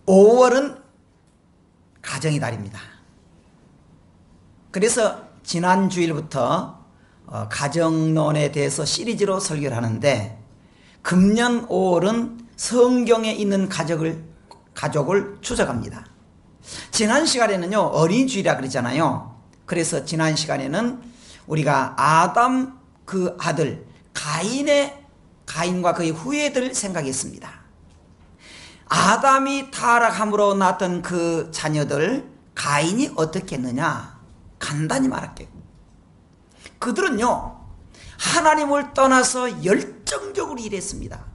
(5월은) 가정의 달입니다. 그래서 지난 주일부터 가정론에 대해서 시리즈로 설교를 하는데, 금년 5월은 성경에 있는 가족을 추적합니다. 지난 시간에는요, 어린이주일이라 그랬잖아요. 그래서 지난 시간에는 우리가 아담 그 아들 가인과 그의 후예들을 생각했습니다. 아담이 타락함으로 낳았던 그 자녀들 가인이 어떻게 했느냐, 간단히 말할게요. 그들은요, 하나님을 떠나서 열정적으로 일했습니다.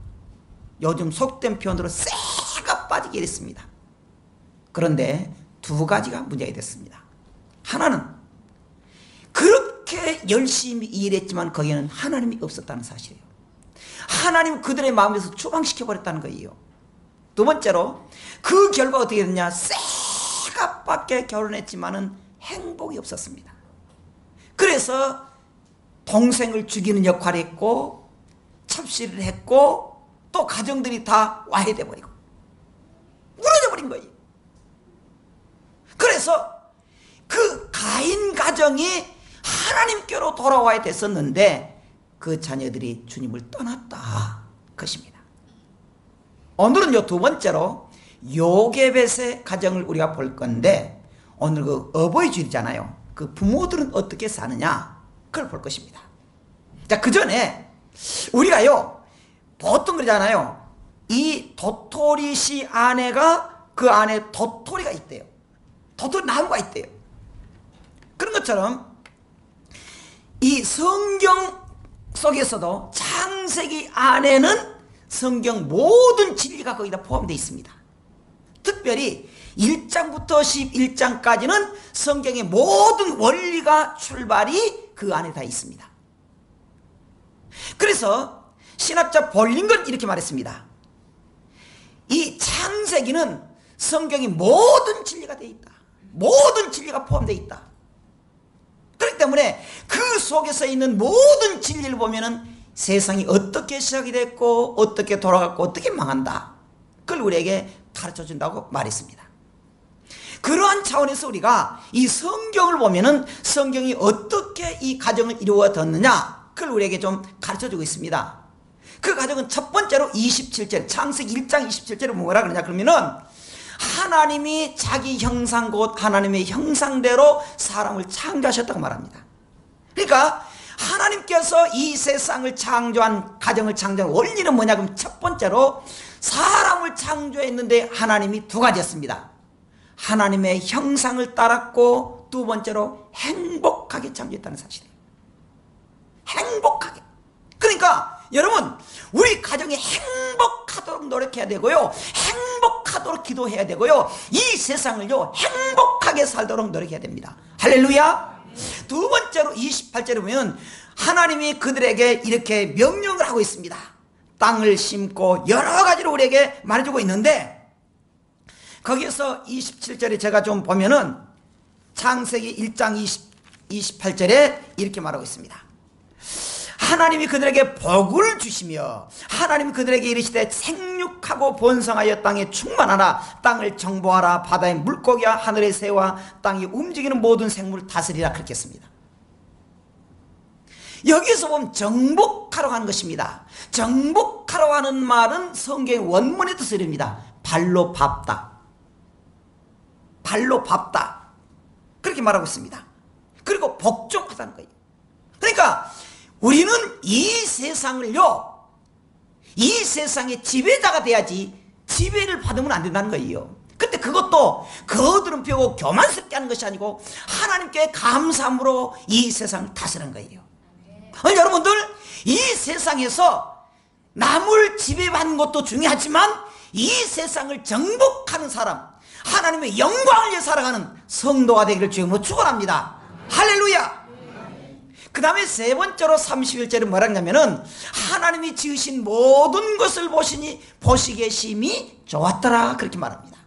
요즘 속된 표현으로 쇠가 빠지게 일했습니다. 그런데 두 가지가 문제가 됐습니다. 하나는 그렇게 열심히 일했지만 거기에는 하나님이 없었다는 사실이에요. 하나님 그들의 마음에서 추방시켜버렸다는 거예요. 두 번째로 그 결과 어떻게 됐냐, 쇠가 밖에 결혼했지만은 행복이 없었습니다. 그래서 동생을 죽이는 역할을 했고, 첩시를 했고, 또 가정들이 다 와해돼 버리고 무너져 버린 거예요. 그래서 그 가인 가정이 하나님께로 돌아와야 됐었는데 그 자녀들이 주님을 떠났다 것입니다. 오늘은 두 번째로 요게벳의 가정을 우리가 볼 건데, 오늘 그 어버이 주일이잖아요. 그 부모들은 어떻게 사느냐, 그걸 볼 것입니다. 자, 그 전에 우리가요, 보통 그러잖아요. 이 도토리 씨 아내가 그 안에 도토리가 있대요. 도토리 나무가 있대요. 그런 것처럼 이 성경 속에서도 창세기 안에는 성경 모든 진리가 거기다 포함되어 있습니다. 특별히 1장부터 11장까지는 성경의 모든 원리가 출발이 그 안에 다 있습니다. 그래서 신학자 볼링은 이렇게 말했습니다. 이 창세기는 성경의 모든 진리가 되어 있다. 모든 진리가 포함되어 있다. 그렇기 때문에 그 속에서 있는 모든 진리를 보면은 세상이 어떻게 시작이 됐고 어떻게 돌아갔고 어떻게 망한다, 그걸 우리에게 가르쳐준다고 말했습니다. 그러한 차원에서 우리가 이 성경을 보면은 성경이 어떻게 이 가정을 이루어졌느냐, 그걸 우리에게 좀 가르쳐주고 있습니다. 그 가정은 첫 번째로 27절, 창세기 1장 27절에 뭐라 그러냐 그러면은, 하나님이 자기 형상 곧 하나님의 형상대로 사람을 창조하셨다고 말합니다. 그러니까 하나님께서 이 세상을 창조한, 가정을 창조한 원리는 뭐냐 그러면, 첫 번째로 사람을 창조했는데 하나님이 두 가지였습니다. 하나님의 형상을 따랐고, 두 번째로 행복하게 창조했다는 사실이에요. 행복하게. 그러니까 여러분, 우리 가정이 행복하도록 노력해야 되고요, 행복하도록 기도해야 되고요, 이 세상을요 행복하게 살도록 노력해야 됩니다. 할렐루야. 두 번째로 28절에 보면 하나님이 그들에게 이렇게 명령을 하고 있습니다. 땅을 심고 여러 가지로 우리에게 말해주고 있는데, 거기에서 27절에 제가 좀 보면은 창세기 1장 28절에 이렇게 말하고 있습니다. 하나님이 그들에게 복을 주시며 하나님이 그들에게 이르시되 생육하고 번성하여 땅에 충만하라, 땅을 정보하라, 바다의 물고기와 하늘의 새와 땅이 움직이는 모든 생물을 다스리라, 그렇게 했습니다. 여기서 보면 정복하러 가는 것입니다. 정복하러 가는 말은 성경의 원문의 뜻을 이릅니다. 발로 밟다, 발로 밟다, 그렇게 말하고 있습니다. 그리고 복종하다는 거예요. 그러니까 우리는 이 세상을요, 이 세상의 지배자가 돼야지 지배를 받으면 안 된다는 거예요. 근데 그것도 거드름 피우고 교만스럽게 하는 것이 아니고 하나님께 감사함으로 이 세상을 다스리는 거예요. 여러분들, 이 세상에서 남을 지배받는 것도 중요하지만 이 세상을 정복하는 사람, 하나님의 영광을 위해 살아가는 성도가 되기를 주님으로 축원합니다. 할렐루야. 그 다음에 세 번째로 31절에 뭐라 하냐면은, 하나님이 지으신 모든 것을 보시니 보시기에 심히 좋았더라, 그렇게 말합니다.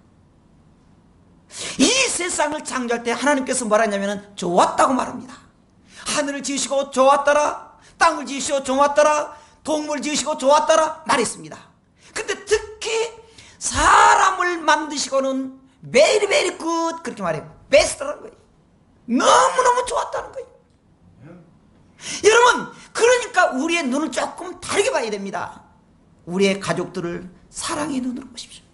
이 세상을 창조할 때 하나님께서 뭐라 하냐면은 좋았다고 말합니다. 하늘을 지으시고 좋았더라, 땅을 지으시고 좋았더라, 동물 지으시고 좋았더라 말했습니다. 근데 특히 사람을 만드시고는 very very good 그렇게 말해요. 베스트라는 거예요. 너무너무 좋았다는 거예요. 여러분, 그러니까 우리의 눈을 조금 다르게 봐야 됩니다. 우리의 가족들을 사랑의 눈으로 보십시오.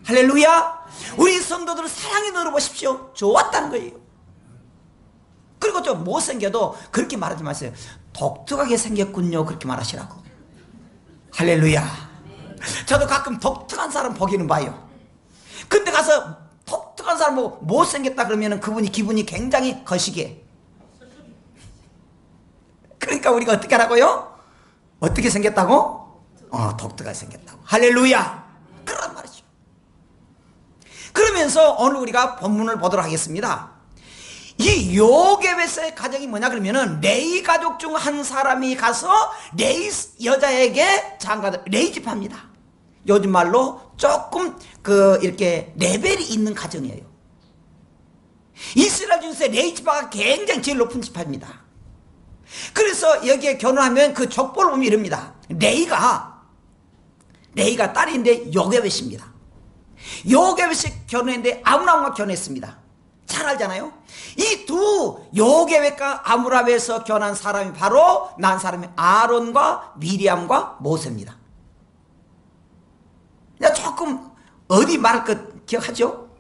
할렐루야. 우리 성도들을 사랑의 눈으로 보십시오. 좋았다는 거예요. 그리고 좀 못생겨도 그렇게 말하지 마세요. 독특하게 생겼군요 그렇게 말하시라고. 할렐루야. 저도 가끔 독특한 사람 보기는 봐요. 근데 가서 독특한 사람 보고 못생겼다 그러면 그분이 기분이 굉장히 거시기해. 그러니까 우리가 어떻게 하라고요? 어떻게 생겼다고? 독특하게 생겼다고. 할렐루야. 그런 말이죠. 그러면서 오늘 우리가 본문을 보도록 하겠습니다. 이 요게벳의 가정이 뭐냐 그러면은 레위 가족 중 한 사람이 가서 레위 여자에게 장가들 레이집합니다. 요즘 말로 조금 이렇게 레벨이 있는 가정이에요. 이스라엘 중에서 레이집파가 굉장히 제일 높은 지파입니다. 그래서 여기에 결혼하면 그 족보를 보면 이럽니다. 레이가 딸인데 요게벳입니다. 요게벳이 결혼했는데 아므람과 결혼했습니다. 잘 알잖아요. 이 두 요게벳과 아므람에서 결혼한 사람이 바로 난 사람이 아론과 미리암과 모세입니다. 조금 어디 말할 것 기억하죠?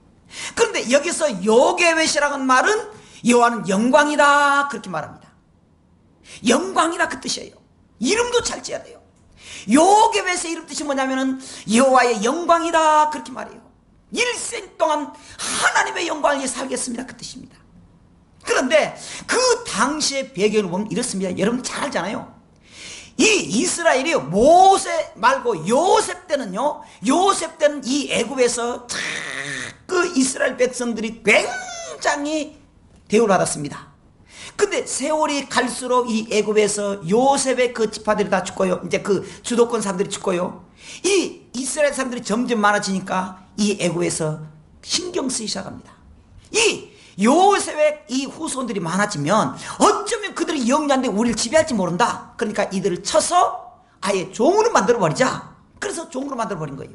그런데 여기서 요게벳이라는 말은 여호와는 영광이다 그렇게 말합니다. 영광이라 그 뜻이에요. 이름도 잘 지어야 돼요. 요게벳의 이름 뜻이 뭐냐면은 여호와의 영광이다 그렇게 말해요. 일생 동안 하나님의 영광을 위해 살겠습니다 그 뜻입니다. 그런데 그 당시의 배경을 보면 이렇습니다. 여러분 잘 알잖아요. 이 이스라엘이 모세 말고 요셉 때는요, 요셉 때는 이 애굽에서 그 이스라엘 백성들이 굉장히 대우를 받았습니다. 근데 세월이 갈수록 이 애굽에서 요셉의 그 지파들이 다 죽고요, 이제 그 주도권 사람들이 죽고요, 이 이스라엘 사람들이 점점 많아지니까 이 애굽에서 신경 쓰이기 시작합니다. 이 요셉의 이 후손들이 많아지면 어쩌면 그들이 영리한데 우리를 지배할지 모른다. 그러니까 이들을 쳐서 아예 종으로 만들어버리자. 그래서 종으로 만들어버린 거예요.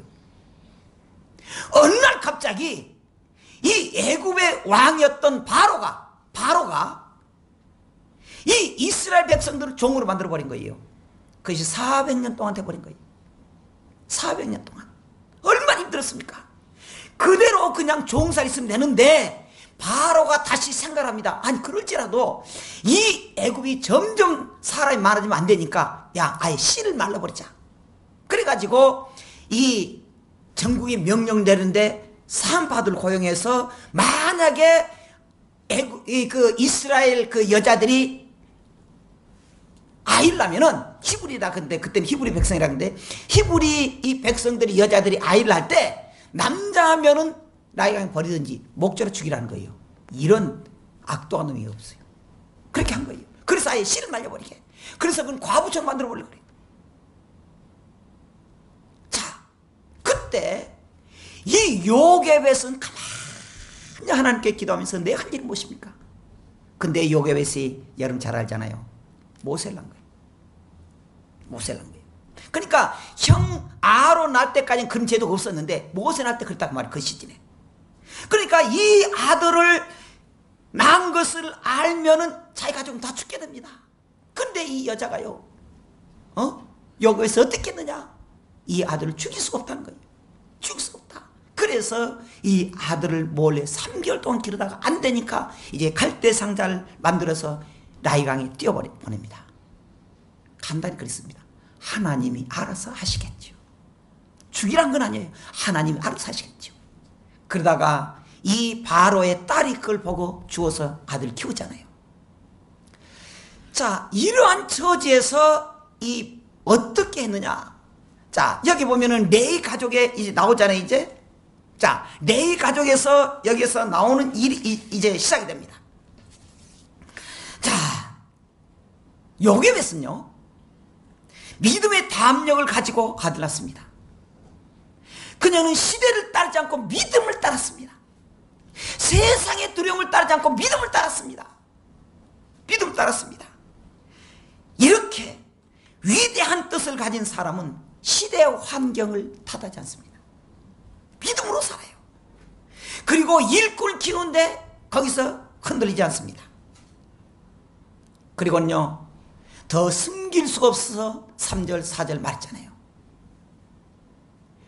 어느 날 갑자기 이 애굽의 왕이었던 바로가 이 이스라엘 백성들을 종으로 만들어버린 거예요. 그것이 400년 동안 돼버린 거예요. 400년 동안. 얼마나 힘들었습니까? 그대로 그냥 종살 있으면 되는데 바로가 다시 생각합니다. 아니 그럴지라도 이 애굽이 점점 사람이 많아지면 안 되니까 야 아예 씨를 말라버리자. 그래가지고 이 전국에 명령 내는데 산파들 고용해서 만약에 그 이스라엘 그 여자들이 아이를 낳으면은 히브리다. 근데 그때는 히브리 백성이라 근데 히브리 이 백성들이 여자들이 아이를 낳을 때 남자면은 나이가 버리든지 목조로 죽이라는 거예요. 이런 악도한 놈이 없어요. 그렇게 한 거예요. 그래서 아예 씨를 말려버리게. 그래서 그건 과부처럼 만들어버리고 그래요. 자, 그때 이 요게벳은 가만히 하나님께 기도하면서 내 할 일이 무엇입니까? 근데 요게벳이 여러분 잘 알잖아요. 모세를 한 거예요. 모세를 한 거예요. 그러니까 형 아론 날 때까지는 그런 제도가 없었는데 모세 날 때 그랬다고 말이에요. 그 시즌에. 그러니까 이 아들을 낳은 것을 알면은 자기 가족은 다 죽게 됩니다. 근데 이 여자가요, 여기에서 어떻게 했느냐? 이 아들을 죽일 수가 없다는 거예요. 죽일 수가 없다. 그래서 이 아들을 몰래 3개월 동안 기르다가 안 되니까 이제 갈대 상자를 만들어서 나일강에 띄워보냅니다. 간단히 그랬습니다. 하나님이 알아서 하시겠죠. 죽이란 건 아니에요. 하나님이 알아서 하시겠죠. 그러다가 이 바로의 딸이 그걸 보고 죽어서 아들을 키우잖아요. 자, 이러한 처지에서 이 어떻게 했느냐? 자, 여기 보면은 레위 가족에 이제 나오잖아요, 이제. 자, 레위 가족에서 여기서 나오는 일이 이제 시작이 됩니다. 자, 요게벳은요, 믿음의 담력을 가지고 아들 낳습니다. 그녀는 시대를 따르지 않고 믿음을 따랐습니다. 세상의 두려움을 따르지 않고 믿음을 따랐습니다. 따랐습니다. 이렇게 위대한 뜻을 가진 사람은 시대의 환경을 탓하지 않습니다. 믿음으로 살아요. 그리고 일꾼을 키우는데 거기서 흔들리지 않습니다. 그리고는요, 더 숨길 수가 없어서 3절 4절 말했잖아요.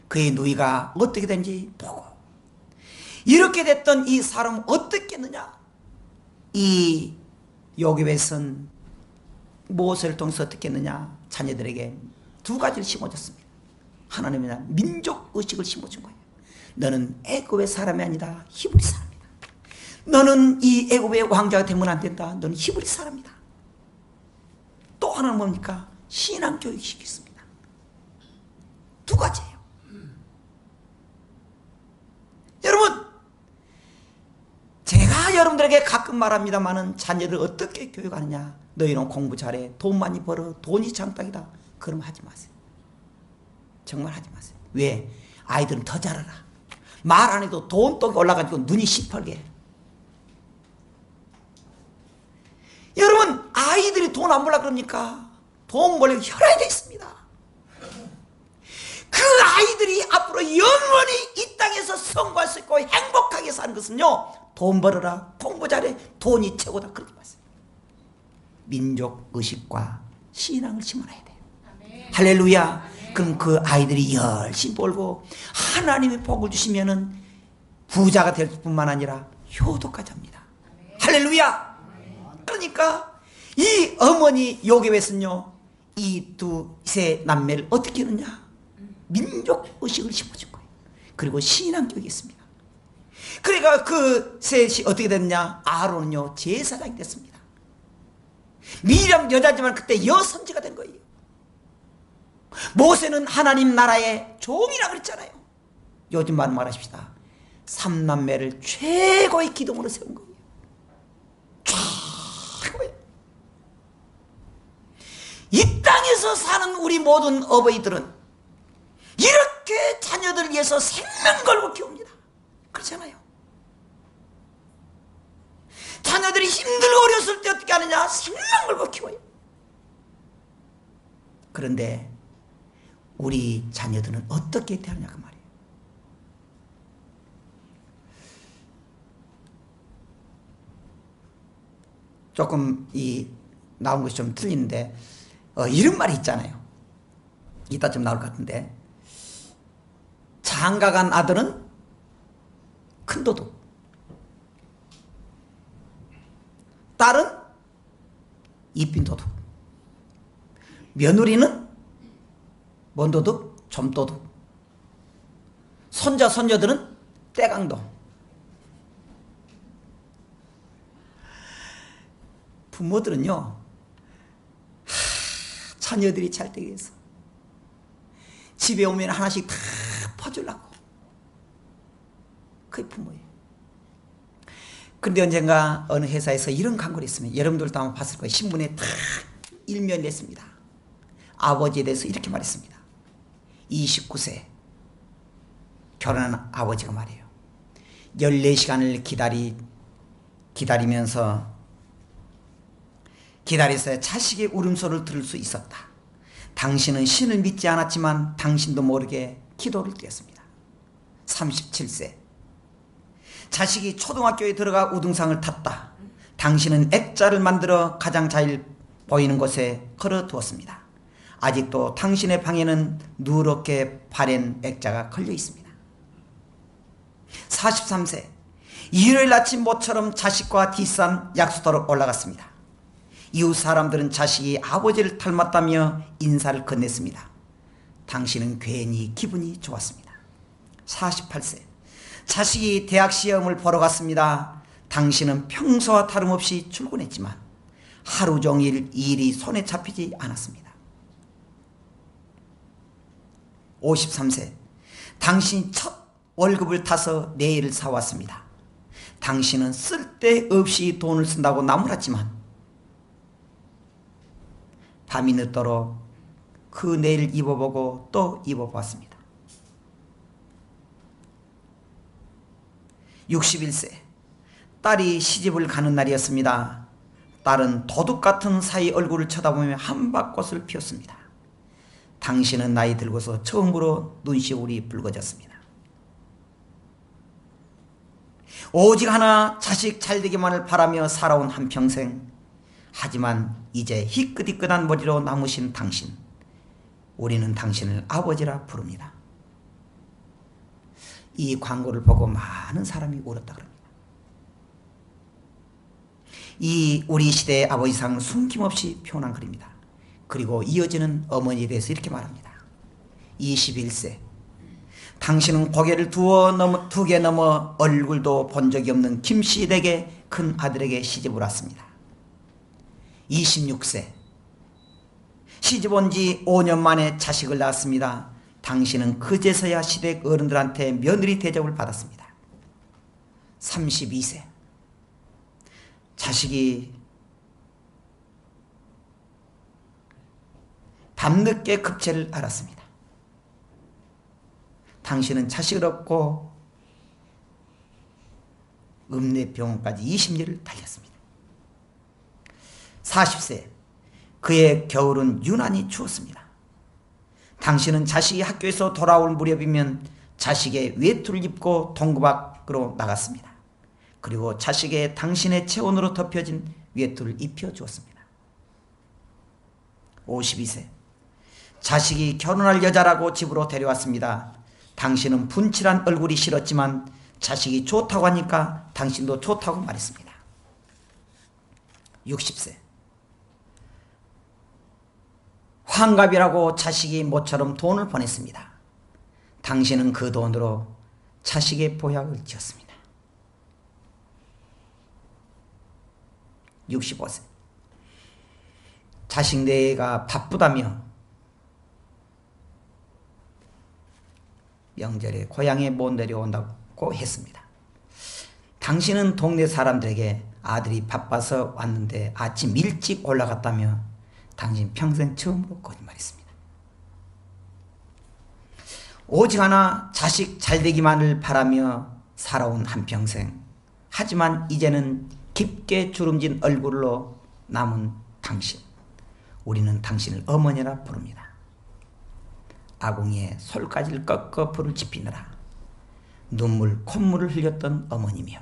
그의 누이가 어떻게 된지 보고, 이렇게 됐던 이 사람은 어떻게 했느냐. 이 요셉은 모세를 통해서 어떻게 했느냐. 자녀들에게 두 가지를 심어줬습니다. 하나님은 민족 의식을 심어준 거예요. 너는 애굽의 사람이 아니다. 히브리 사람이다. 너는 이 애굽의 왕자가 되면 안 된다. 너는 히브리 사람이다. 또 하나는 뭡니까? 신앙교육 시켰습니다. 두 가지예요. 여러분, 제가 여러분들에게 가끔 말합니다만은 자녀들 어떻게 교육하느냐. 너희는 공부 잘해. 돈 많이 벌어. 돈이 장딱이다. 그럼 하지 마세요. 정말 하지 마세요. 왜? 아이들은 더 잘 알아. 말 안 해도 돈독이 올라가지고 눈이 시퍼게. 여러분, 아이들이 돈 안 벌라 그럽니까? 돈 벌려고 혈안이 되어 있습니다. 그 아이들이 앞으로 영원히 이 땅에서 성공할 수 있고 행복하게 사는 것은요, 돈 벌어라, 공부 잘해, 돈이 최고다. 그렇게 말씀해요. 민족 의식과 신앙을 심어놔야 돼요. 아멘. 할렐루야. 아멘. 그럼 그 아이들이 열심히 벌고 하나님이 복을 주시면은 부자가 될 뿐만 아니라 효도까지 합니다. 아멘. 할렐루야. 아멘. 그러니까 이 어머니 요셉은요, 이 두세 남매를 어떻게 했느냐. 민족 의식을 심어준 거예요. 그리고 신앙교육이 있습니다. 그러니까 그 셋이 어떻게 됐냐. 아론은요, 제사장이 됐습니다. 미리암 여자지만 그때 여선지가 된 거예요. 모세는 하나님 나라의 종이라 그랬잖아요. 요즘 말은 말하십시다. 삼남매를 최고의 기둥으로 세운 거예요. 최고예요. 이 땅에서 사는 우리 모든 어버이들은 이렇게 자녀들 위해서 생명 걸고 키웁니다. 그렇잖아요. 자녀들이 힘들고 어렸을 때 어떻게 하느냐. 생명 걸고 키워요. 그런데 우리 자녀들은 어떻게 태어나냐 그 말이에요. 조금 나온 것이 좀 틀리는데 이런 말이 있잖아요. 이따 좀 나올 것 같은데, 장가간 아들은 큰 도둑, 딸은 이빈 도둑, 며느리는 뭔 도둑? 점도둑, 손자 손녀들은 떼강도. 부모들은요, 자녀들이 잘 되기 위해서 집에 오면 하나씩 다 퍼주려고. 그게 부모예요. 그런데 언젠가 어느 회사에서 이런 광고를 했으면 여러분들도 아마 봤을 거예요. 신문에 다 일면을 냈습니다. 아버지에 대해서 이렇게 말했습니다. 29세 결혼한 아버지가 말이에요. 14시간을 기다려서 자식의 울음소리를 들을 수 있었다. 당신은 신을 믿지 않았지만 당신도 모르게 기도를 드렸습니다. 37세 자식이 초등학교에 들어가 우등상을 탔다. 당신은 액자를 만들어 가장 잘 보이는 곳에 걸어두었습니다. 아직도 당신의 방에는 누렇게 바랜 액자가 걸려 있습니다. 43세 일요일 아침 모처럼 자식과 뒷산 약수도로 올라갔습니다. 이웃 사람들은 자식이 아버지를 닮았다며 인사를 건넸습니다. 당신은 괜히 기분이 좋았습니다. 48세 자식이 대학 시험을 보러 갔습니다. 당신은 평소와 다름없이 출근했지만 하루 종일 일이 손에 잡히지 않았습니다. 53세 당신이 첫 월급을 타서 네일을 사왔습니다. 당신은 쓸데없이 돈을 쓴다고 나무랐지만 밤이 늦도록 그 네일을 입어보고 또 입어보았습니다. 61세 딸이 시집을 가는 날이었습니다. 딸은 도둑 같은 사이 얼굴을 쳐다보며 함박꽃을 피웠습니다. 당신은 나이 들고서 처음으로 눈시울이 붉어졌습니다. 오직 하나 자식 잘되기만을 바라며 살아온 한평생. 하지만 이제 희끗희끗한 머리로 남으신 당신, 우리는 당신을 아버지라 부릅니다. 이 광고를 보고 많은 사람이 울었다 그럽니다. 이 우리 시대의 아버지상 숨김없이 표현한 글입니다. 그리고 이어지는 어머니에 대해서 이렇게 말합니다. 21세 당신은 고개를 두 개 넘어 얼굴도 본 적이 없는 김씨 댁의 큰 아들에게 시집을 왔습니다. 26세 시집 온 지 5년 만에 자식을 낳았습니다. 당신은 그제서야 시댁 어른들한테 며느리 대접을 받았습니다. 32세 자식이 밤늦게 급체를 앓았습니다. 당신은 자식을 얻고 읍내병원까지 20리를 달렸습니다. 40세 그의 겨울은 유난히 추웠습니다. 당신은 자식이 학교에서 돌아올 무렵이면 자식의 외투를 입고 동구 밖으로 나갔습니다. 그리고 자식의 당신의 체온으로 덮여진 외투를 입혀주었습니다. 52세 자식이 결혼할 여자라고 집으로 데려왔습니다. 당신은 분칠한 얼굴이 싫었지만 자식이 좋다고 하니까 당신도 좋다고 말했습니다. 60세 환갑이라고 자식이 모처럼 돈을 보냈습니다. 당신은 그 돈으로 자식의 보약을 지었습니다. 65세 자식 내가 바쁘다며 명절에 고향에 못 내려온다고 했습니다. 당신은 동네 사람들에게 아들이 바빠서 왔는데 아침 일찍 올라갔다며 당신 평생 처음으로 거짓말했습니다. 오직 하나 자식 잘되기만을 바라며 살아온 한평생. 하지만 이제는 깊게 주름진 얼굴로 남은 당신. 우리는 당신을 어머니라 부릅니다. 아궁이에 솔가지를 꺾어 불을 지피느라 눈물 콧물을 흘렸던 어머니며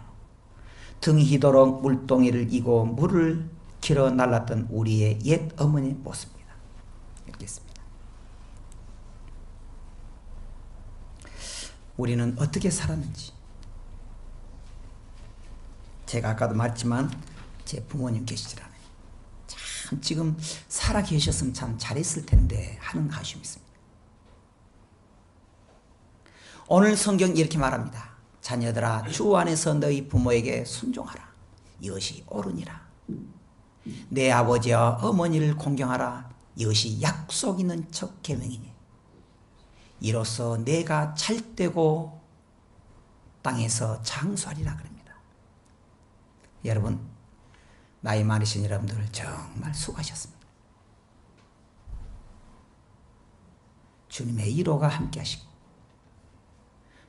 등이 희도록 물동이를 이고 물을 길어 날랐던 우리의 옛 어머니의 모습입니다. 읽겠습니다. 우리는 어떻게 살았는지, 제가 아까도 말했지만 제 부모님 계시질 않아요. 참 지금 살아 계셨으면 참 잘했을 텐데 하는 아쉬움이 있습니다. 오늘 성경 이렇게 말합니다. 자녀들아 주 안에서 너희 부모에게 순종하라. 이것이 옳으니라. 내 아버지와 어머니를 공경하라. 이것이 약속 있는 첫 계명이니 이로써 내가 찰되고 땅에서 장수하리라 그럽니다. 여러분 나이 많으신 여러분들 정말 수고하셨습니다. 주님의 위로가 함께 하시고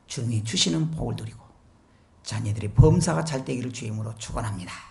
주님이 주시는 복을 누리고 자녀들의 범사가 잘 되기를 주의 이름으로 축원합니다.